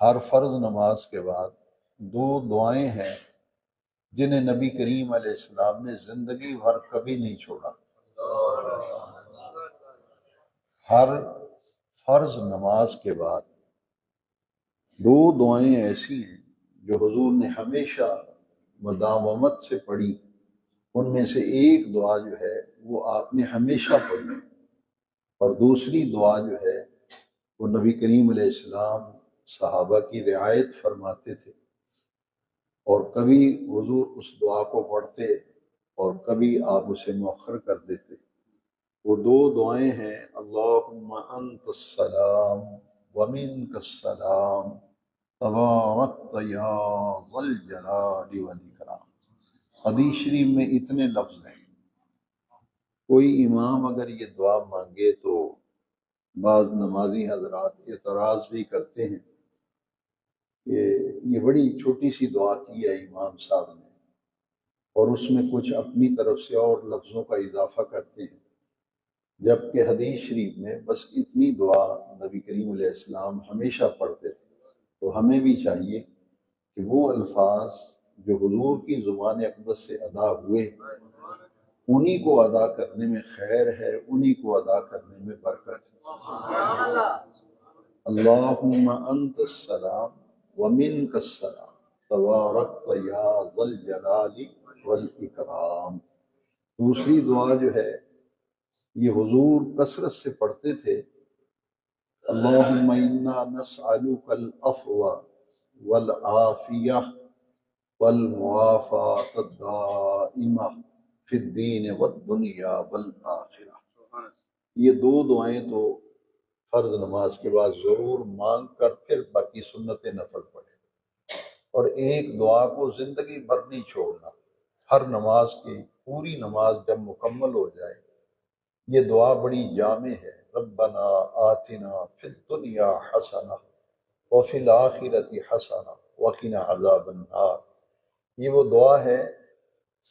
ہر فرض نماز کے بعد دو دعائیں ہیں جنہیں نبی کریم علیہ السلام نے زندگی بھر کبھی نہیں چھوڑا۔ ہر فرض نماز کے بعد دو دعائیں ایسی ہیں جو حضور نے ہمیشہ مداومت سے پڑھی۔ ان میں سے ایک دعا جو ہے وہ آپ نے ہمیشہ پڑھی، اور دوسری دعا جو ہے وہ نبی کریم علیہ السلام صحابہ کی رعایت فرماتے تھے، اور کبھی حضور اس دعا کو پڑھتے اور کبھی آپ اسے مؤخر کر دیتے۔ وہ دو دعائیں ہیں، اللہم انت السلام ومنک السلام تبارکت یا ذا الجلال والاکرام۔ حدیث شریف میں اتنے لفظ ہیں۔ کوئی امام اگر یہ دعا مانگے تو بعض نمازی حضرات اعتراض بھی کرتے ہیں کہ یہ بڑی چھوٹی سی دعا کی ہے امام صاحب نے، اور اس میں کچھ اپنی طرف سے اور لفظوں کا اضافہ کرتے ہیں، جبکہ حدیث شریف میں بس اتنی دعا نبی کریم علیہ السلام ہمیشہ پڑھتے تھے۔ تو ہمیں بھی چاہیے کہ وہ الفاظ جو حضور کی زبان اقدس سے ادا ہوئے انہی کو ادا کرنے میں خیر ہے، انہی کو ادا کرنے میں برکت ہے۔ اللہم انت السلام ومنک السلام تبارکت یا ذا الجلال والاکرام۔ دوسری دعا جو ہے یہ حضور کثرت سے پڑھتے تھے، اللہم انا نسألک العفو والعافیہ والمعافاة الدائمہ فی الدین والدنیا والآخرہ۔ یہ دو دعائیں تو فرض نماز کے بعد ضرور مانگ کر پھر باقی سنت نفل پڑھیں، اور ایک دعا کو زندگی بھر نہیں چھوڑنا۔ ہر نماز کی پوری نماز جب مکمل ہو جائے یہ دعا بڑی جامع ہے، ربنا آتنا فی الدنیا حسنہ وفی الآخرۃ حسنہ وقنا عذاب النار۔ یہ وہ دعا ہے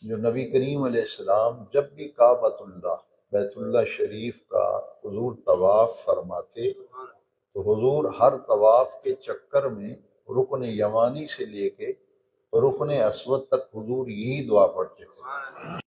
جو نبی کریم علیہ السلام جب بھی کعبۃ اللہ بیت اللہ شریف کا حضور طواف فرماتے تو حضور ہر طواف کے چکر میں رکن یمانی سے لے کے رکن اسود تک حضور یہی دعا پڑھتے تھے۔